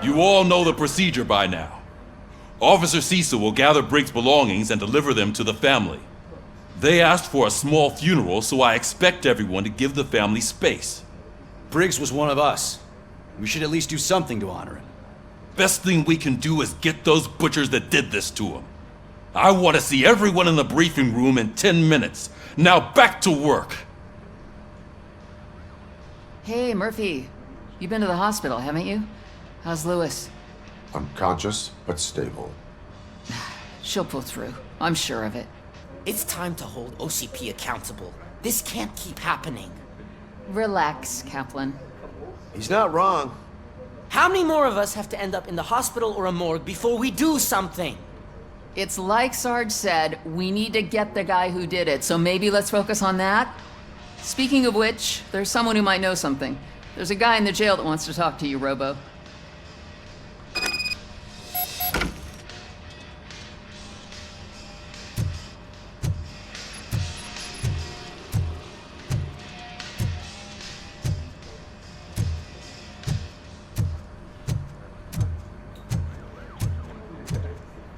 You all know the procedure by now. Officer Cecil will gather Briggs' belongings and deliver them to the family. They asked for a small funeral, so I expect everyone to give the family space. Briggs was one of us. We should at least do something to honor him. Best thing we can do is get those butchers that did this to him. I want to see everyone in the briefing room in 10 minutes. Now back to work. Hey, Murphy. You've been to the hospital, haven't you? How's Lewis? Unconscious, but stable. She'll pull through. I'm sure of it. It's time to hold OCP accountable. This can't keep happening. Relax, Kaplan. He's not wrong. How many more of us have to end up in the hospital or a morgue before we do something? It's like Sarge said, we need to get the guy who did it, so maybe let's focus on that? Speaking of which, there's someone who might know something. There's a guy in the jail that wants to talk to you, Robo.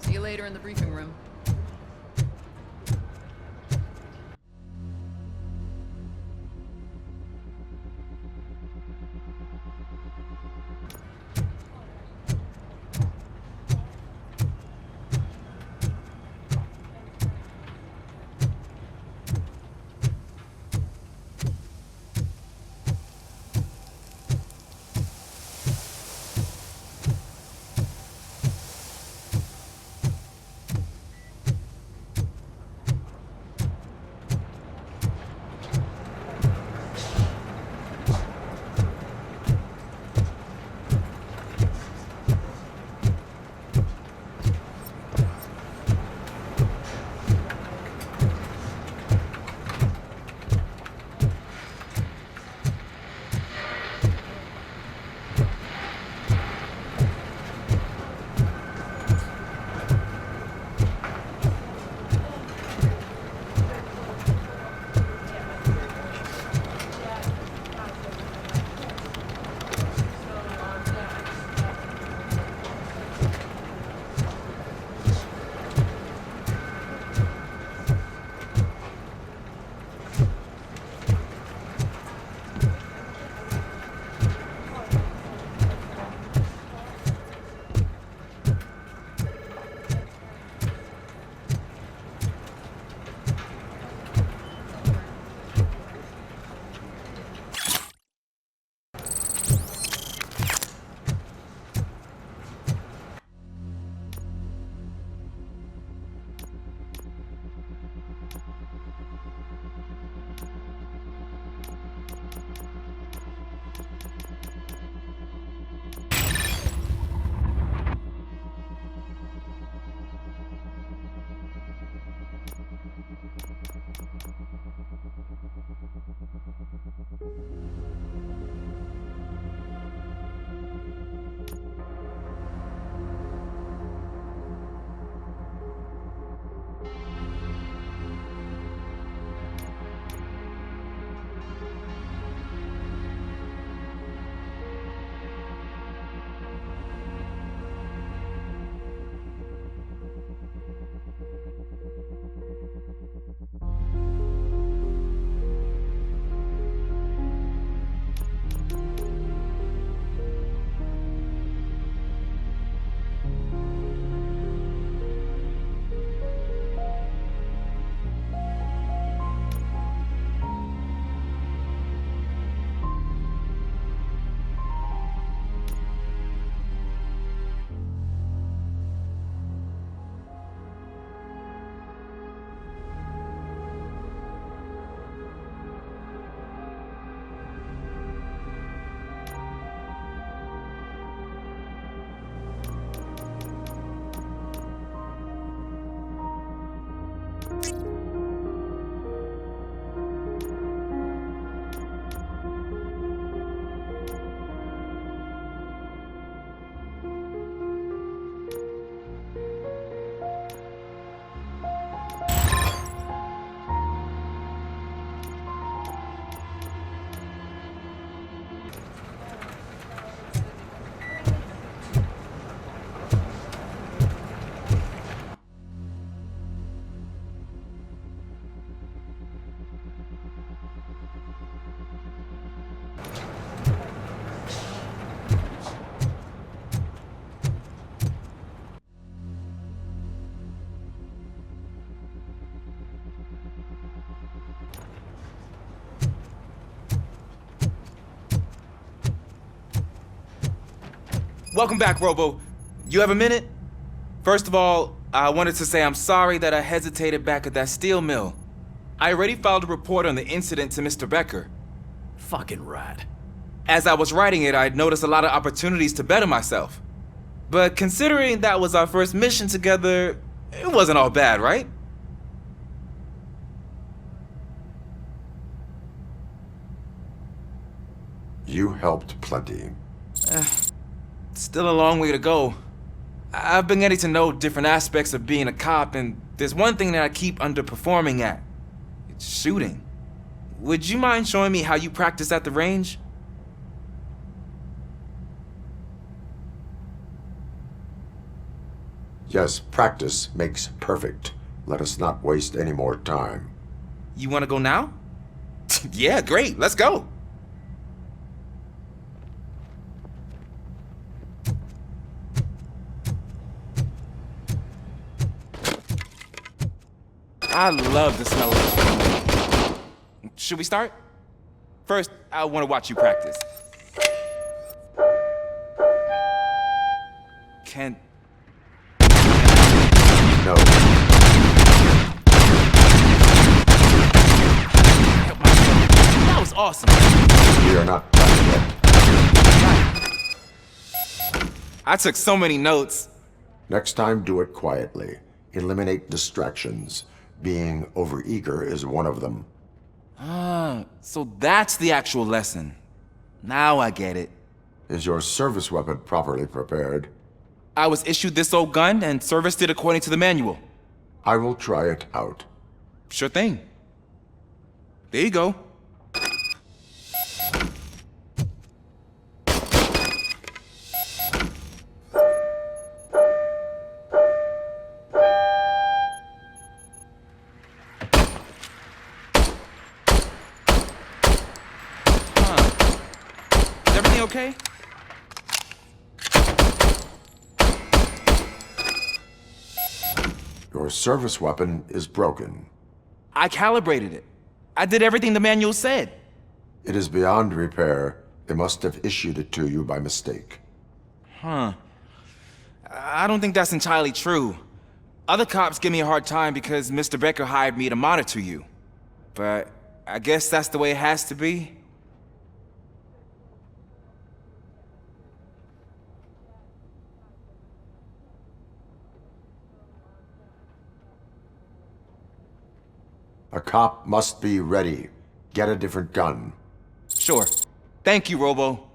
See you later in the briefing room. welcome back, Robo. You have a minute? First of all, I wanted to say I'm sorry that I hesitated back at that steel mill. I already filed a report on the incident to Mr. Becker. Fucking rat. As I was writing it, I'd noticed a lot of opportunities to better myself. But considering that was our first mission together, it wasn't all bad, right? You helped plenty. Still a long way to go. I've been getting to know different aspects of being a cop, and there's one thing that I keep underperforming at. It's shooting. Would you mind showing me how you practice at the range? Yes, practice makes perfect. Let us not waste any more time. You want to go now? Yeah, great. Let's go. I love the smell of this. Should we start? First, I want to watch you practice. Can... No. That was awesome. We are not done yet. I took so many notes. Next time, do it quietly. Eliminate distractions. Being overeager is one of them. So that's the actual lesson. Now I get it. Is your service weapon properly prepared? I was issued this old gun and serviced it according to the manual. I will try it out. Sure thing. There you go. Is everything okay? Your service weapon is broken. I calibrated it. I did everything the manual said. It is beyond repair. They must have issued it to you by mistake. I don't think that's entirely true. Other cops give me a hard time because Mr. Becker hired me to monitor you. But I guess that's the way it has to be. A cop must be ready. Get a different gun. Sure. Thank you, Robo.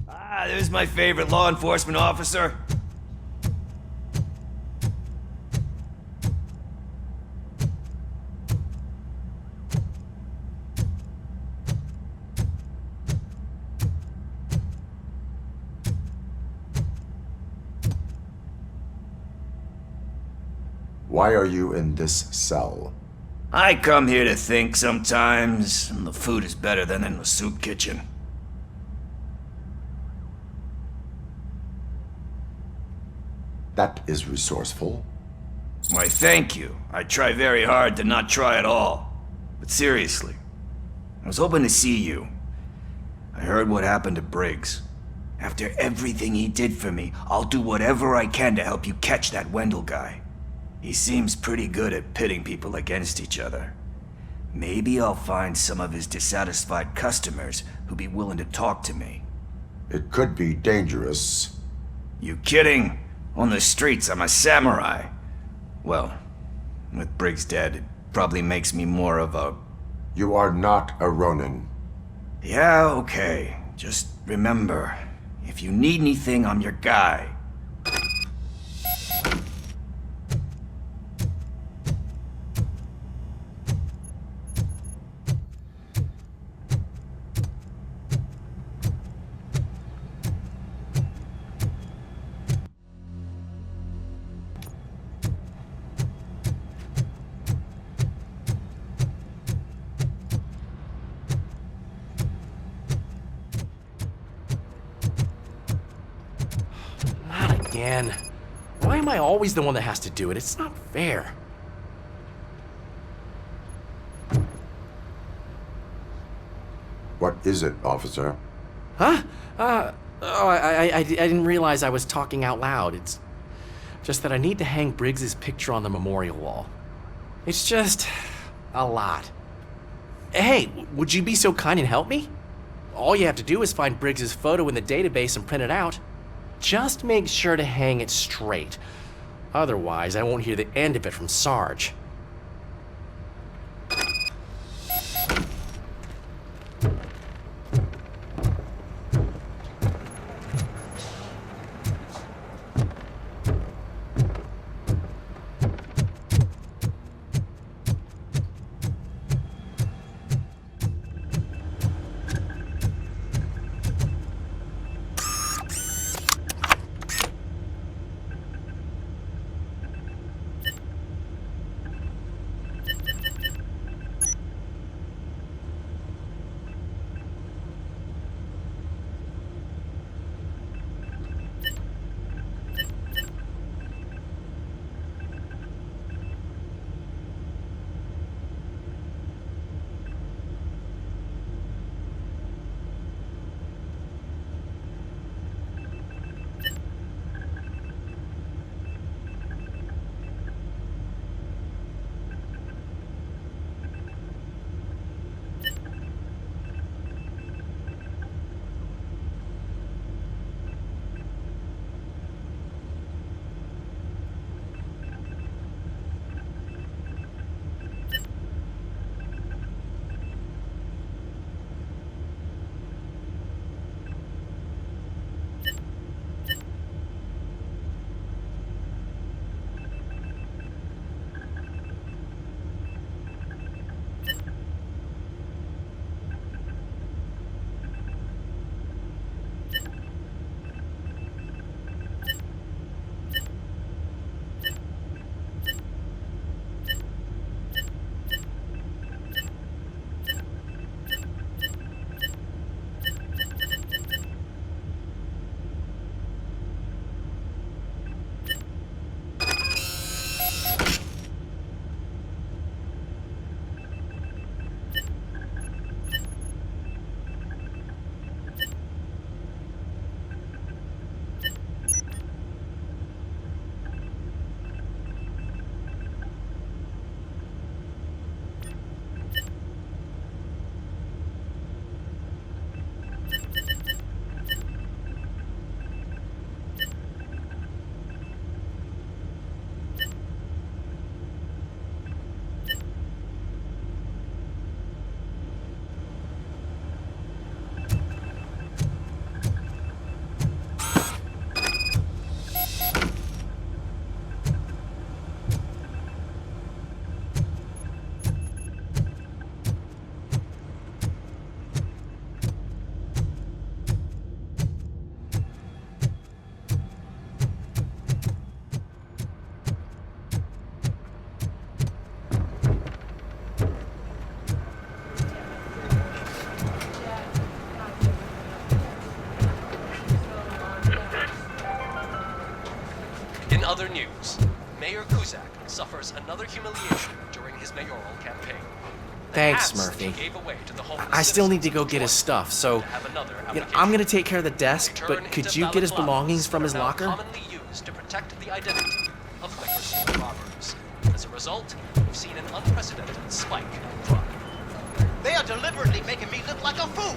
Ah, there's my favorite law enforcement officer. Why are you in this cell? I come here to think sometimes, and the food is better than in the soup kitchen. That is resourceful. Why, thank you. I try very hard to not try at all. But seriously, I was hoping to see you. I heard what happened to Briggs. After everything he did for me, I'll do whatever I can to help you catch that Wendell guy. He seems pretty good at pitting people against each other. Maybe I'll find some of his dissatisfied customers who'd be willing to talk to me. It could be dangerous. You kidding? On the streets, I'm a samurai. Well, with Briggs dead, it probably makes me more of a... You are not a Ronin. Yeah, okay. Just remember, if you need anything, I'm your guy. Again. Why am I always the one that has to do it? It's not fair. What is it, officer? Huh? I didn't realize I was talking out loud. It's just that I need to hang Briggs's picture on the memorial wall. It's just a lot. Hey, would you be so kind and help me? All you have to do is find Briggs's photo in the database and print it out. Just make sure to hang it straight. Otherwise, I won't hear the end of it from Sarge. humiliation during his mayoral campaign. The Thanks, hats Murphy. he gave away to the homeless I still need to go citizens get his stuff, so to have another I'm gonna take care of the desk, They but turn could into you get his balaclavas belongings from that his are now locker? commonly used to protect the identity of liquor store robbers. As a result, we've seen an unprecedented spike in crime. They are deliberately making me look like a fool.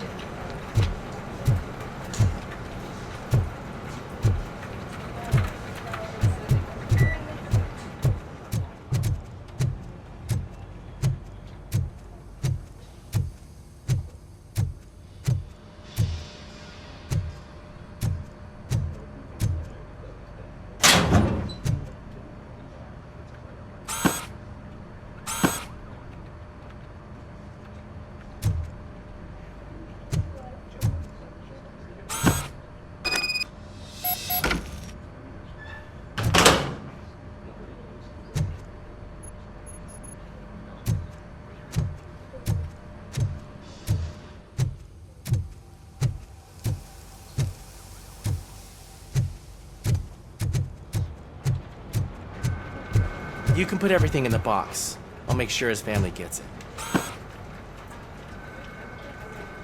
You can put everything in the box. I'll make sure his family gets it.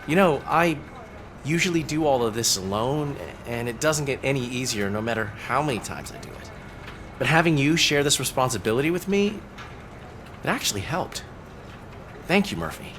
You know, I usually do all of this alone, and it doesn't get any easier no matter how many times I do it. But having you share this responsibility with me, it actually helped. Thank you, Murphy.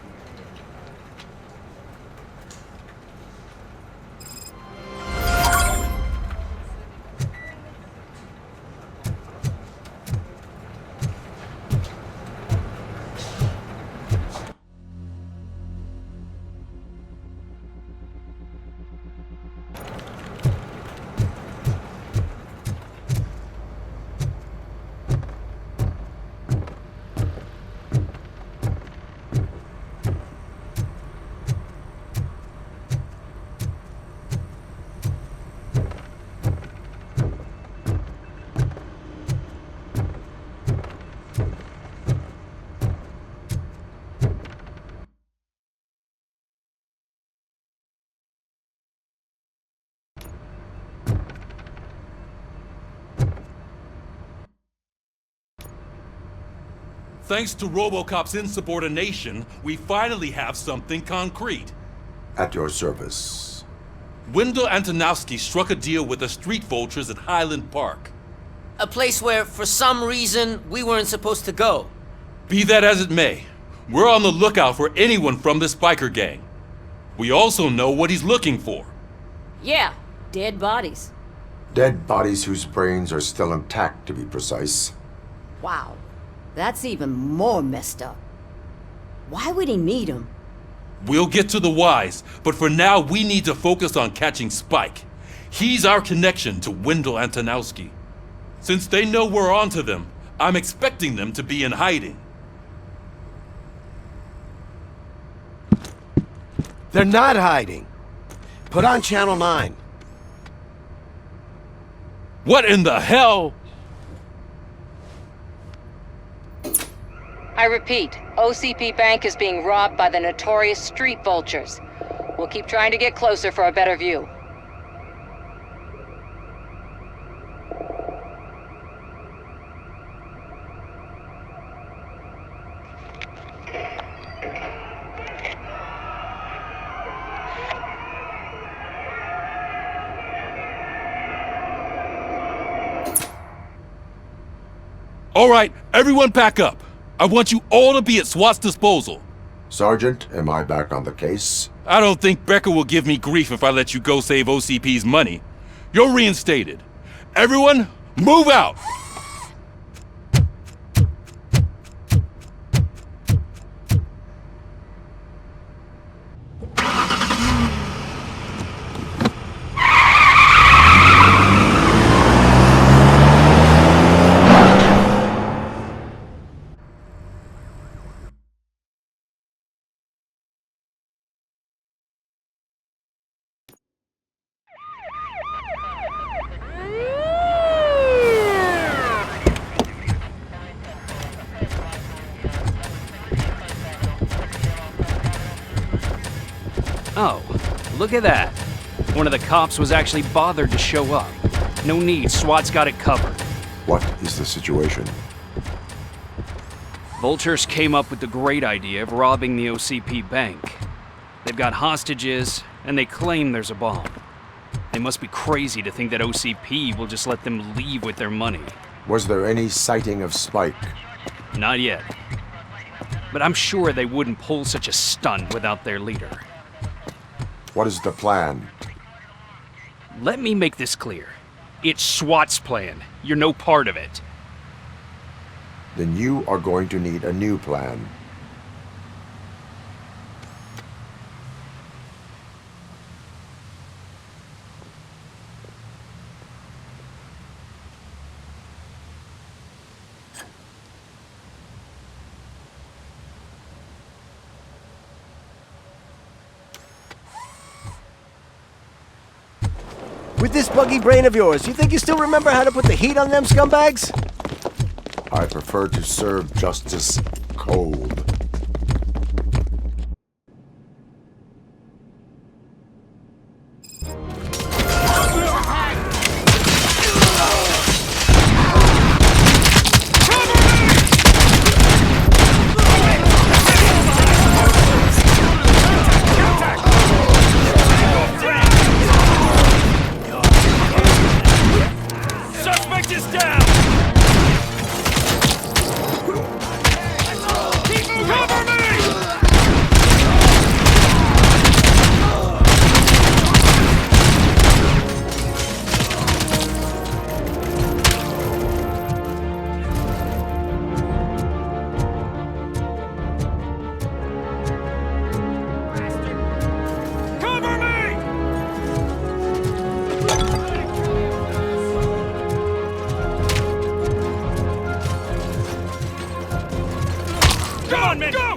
Thanks to RoboCop's insubordination, we finally have something concrete. At your service. Wendell Antonowski struck a deal with the street vultures at Highland Park. A place where, for some reason, we weren't supposed to go. Be that as it may, we're on the lookout for anyone from this biker gang. We also know what he's looking for. Yeah, dead bodies. Dead bodies whose brains are still intact, to be precise. Wow, that's even more messed up. Why would he need them? We'll get to the whys, but for now we need to focus on catching Spike. He's our connection to Wendell Antonowski. Since they know we're onto them, I'm expecting them to be in hiding. They're not hiding. Put on Channel 9. What in the hell? I repeat, OCP Bank is being robbed by the notorious street vultures. We'll keep trying to get closer for a better view. All right, everyone pack up. I want you all to be at SWAT's disposal. Sergeant, am I back on the case? I don't think Becker will give me grief if I let you go save OCP's money. You're reinstated. Everyone, move out! Oh, look at that. One of the cops was actually bothered to show up. No need, SWAT's got it covered. What is the situation? Vultures came up with the great idea of robbing the OCP bank. They've got hostages, and they claim there's a bomb. They must be crazy to think that OCP will just let them leave with their money. Was there any sighting of Spike? Not yet. But I'm sure they wouldn't pull such a stunt without their leader. What is the plan? Let me make this clear. It's SWAT's plan. You're no part of it. Then you are going to need a new plan. With this buggy brain of yours, you think you still remember how to put the heat on them scumbags? I prefer to serve justice cold. Suspect is down! Cover me! Cover me! Come on, man! Go!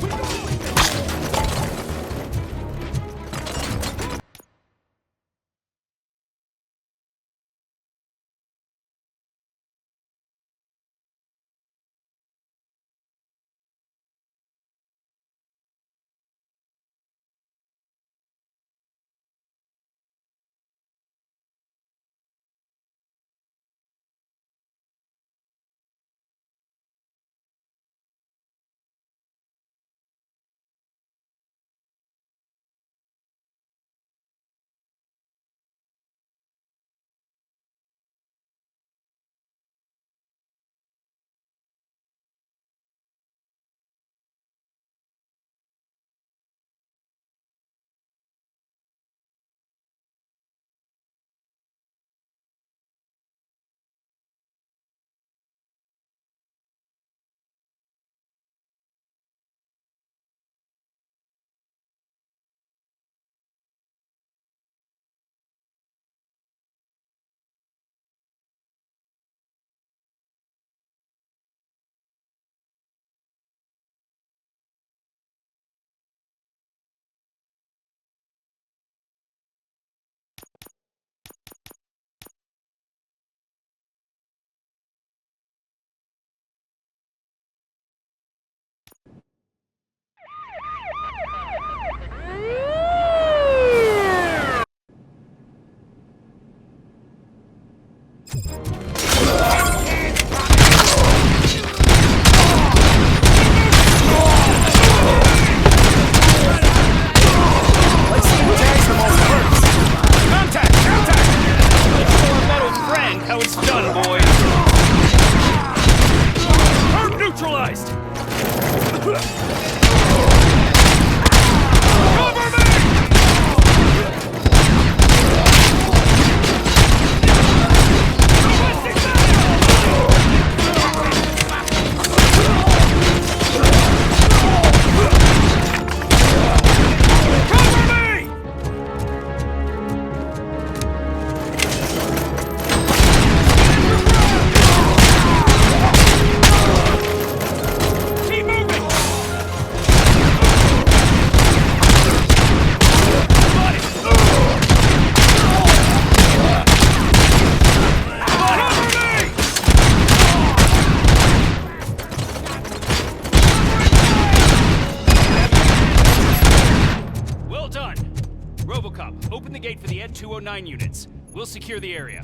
RoboCop, open the gate for the Ed 209 units. We'll secure the area.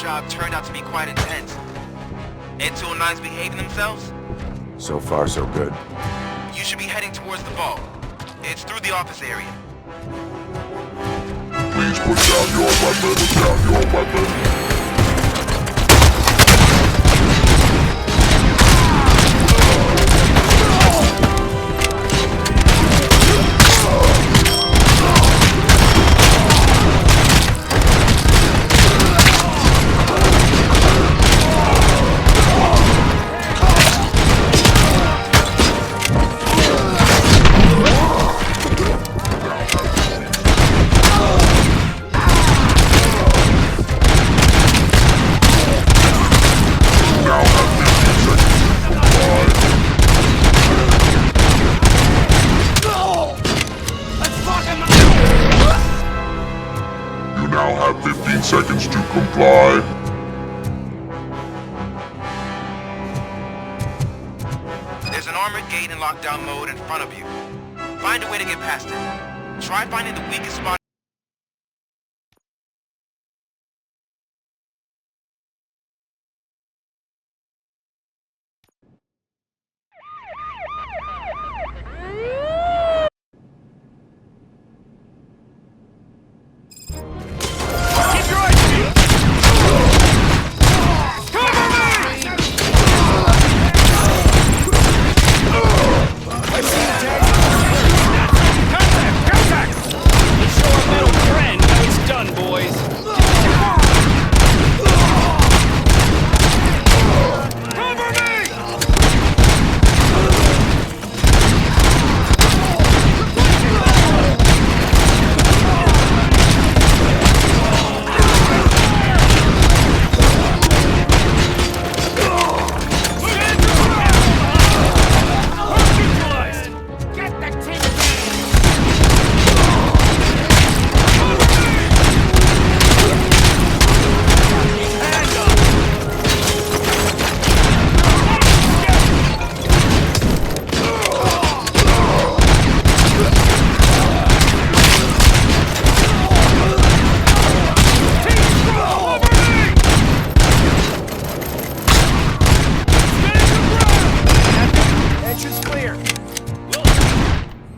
job turned out to be quite intense. Ed 209's behaving themselves? So far, so good. You should be heading towards the vault. It's through the office area. Please put down your weapon, down your weapon. Seconds to comply. There's an armored gate in lockdown mode in front of you. Find a way to get past it. Try finding the weakest spot.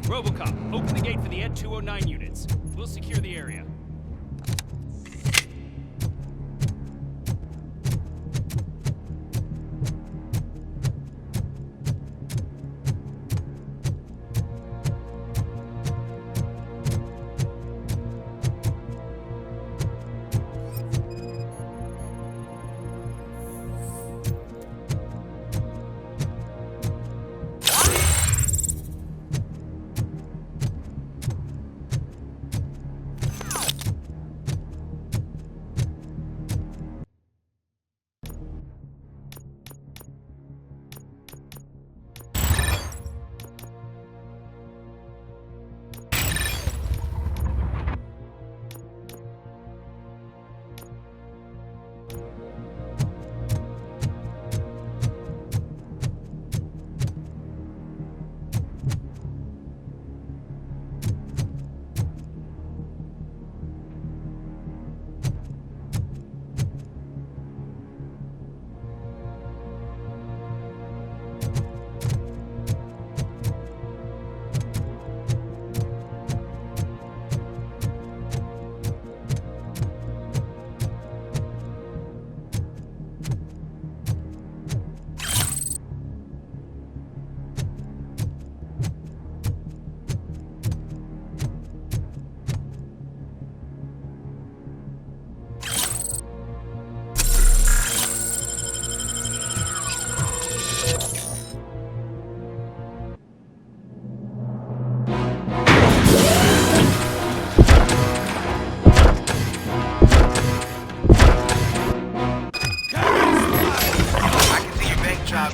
RoboCop, open the gate for the Ed 209 units. We'll secure the area.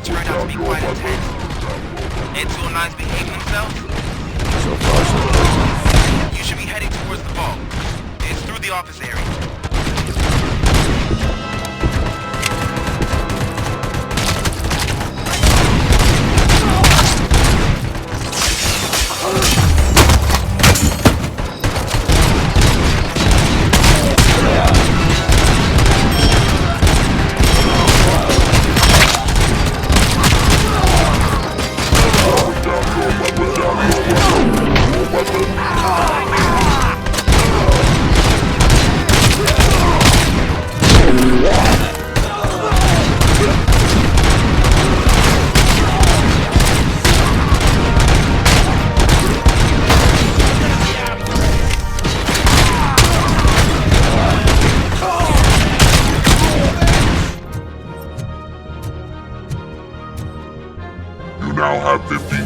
Turned out to be quite intense. Ed 209's behaving themselves? So far, so good. You should be heading towards the vault. It's through the office area.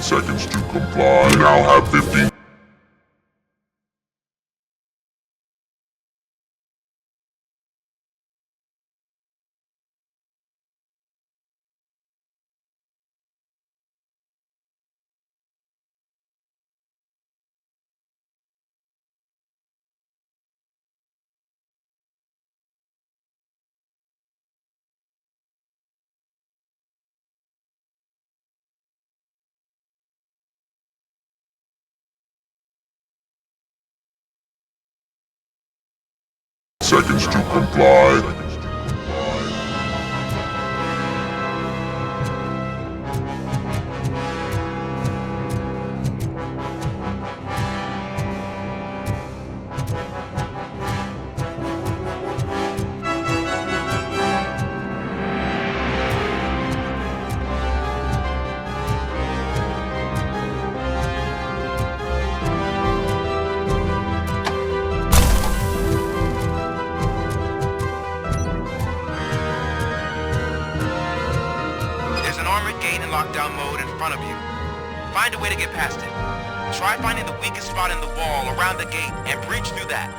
seconds to comply. You now have 15. Seconds to comply. Lockdown mode in front of you. Find a way to get past it. Try finding the weakest spot in the wall around the gate and breach through that.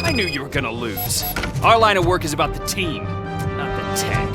I knew you were gonna lose. Our line of work is about the team, not the tech.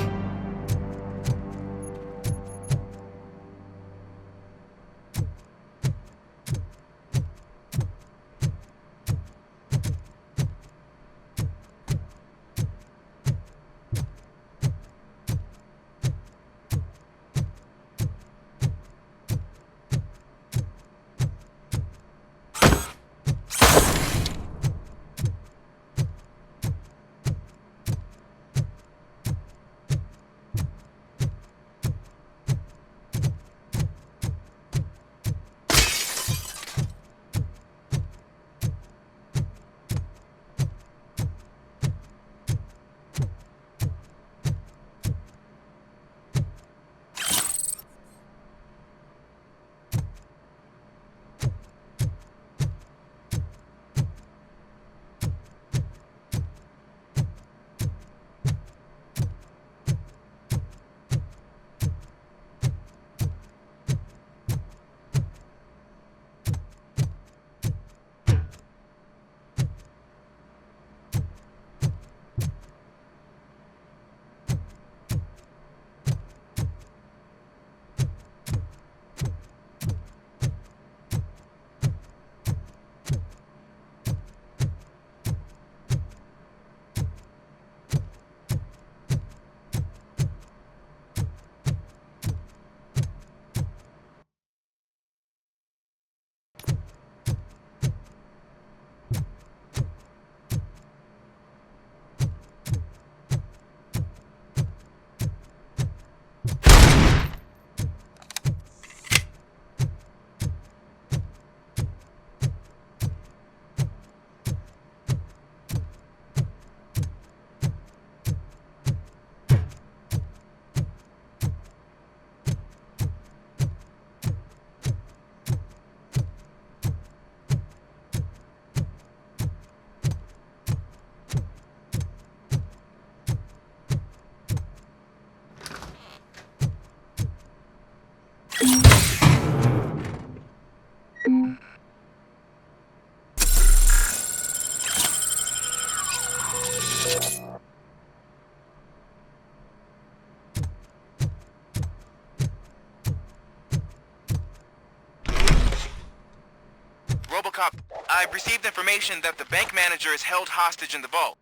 RoboCop, I've received information that the bank manager is held hostage in the vault.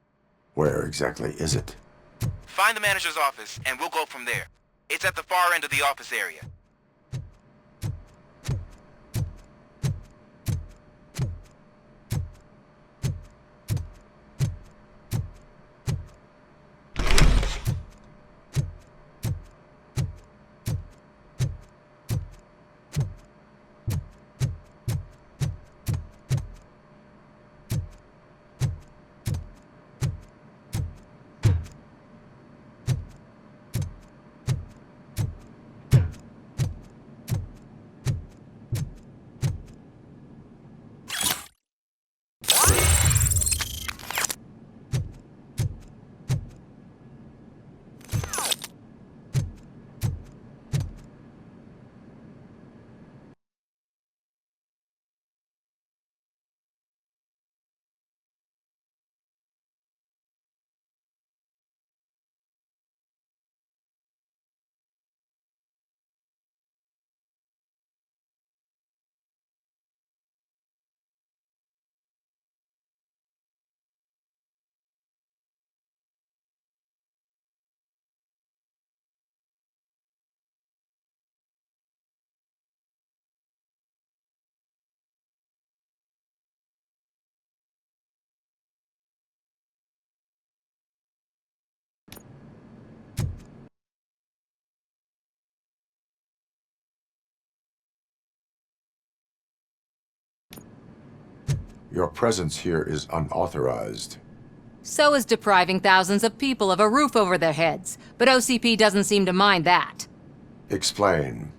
Where exactly is it? Find the manager's office, and we'll go from there. It's at the far end of the office area. Your presence here is unauthorized. So is depriving thousands of people of a roof over their heads, but OCP doesn't seem to mind that. Explain.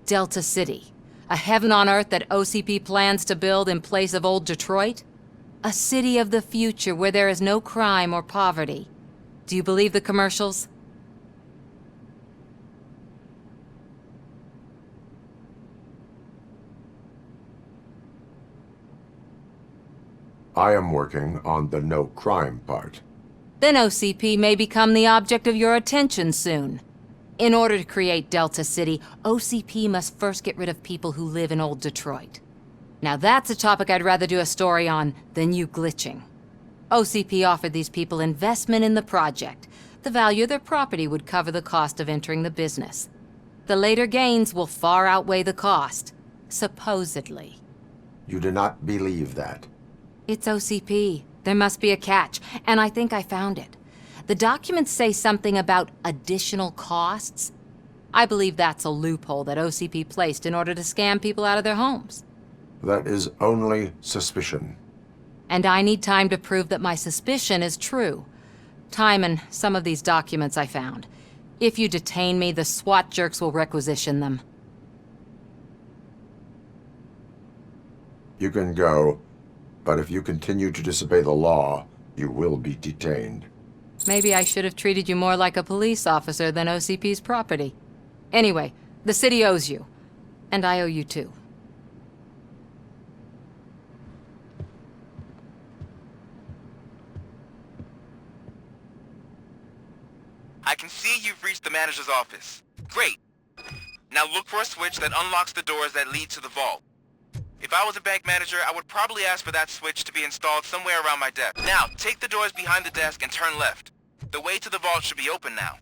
Delta City, a heaven on earth that OCP plans to build in place of old Detroit? A city of the future where there is no crime or poverty. Do you believe the commercials? I am working on the no crime part. Then OCP may become the object of your attention soon. In order to create Delta City, OCP must first get rid of people who live in old Detroit. Now that's a topic I'd rather do a story on than you glitching. OCP offered these people investment in the project. The value of their property would cover the cost of entering the business. The later gains will far outweigh the cost, supposedly. You do not believe that. It's OCP. There must be a catch, and I think I found it. The documents say something about additional costs. I believe that's a loophole that OCP placed in order to scam people out of their homes. That is only suspicion. And I need time to prove that my suspicion is true. Time and some of these documents I found. If you detain me, the SWAT jerks will requisition them. You can go, but if you continue to disobey the law, you will be detained. Maybe I should have treated you more like a police officer than OCP's property. Anyway, the city owes you. And I owe you too. I can see you've reached the manager's office. Great. Now look for a switch that unlocks the doors that lead to the vault. If I was a bank manager, I would probably ask for that switch to be installed somewhere around my desk. Now, take the doors behind the desk and turn left. The way to the vault should be open now.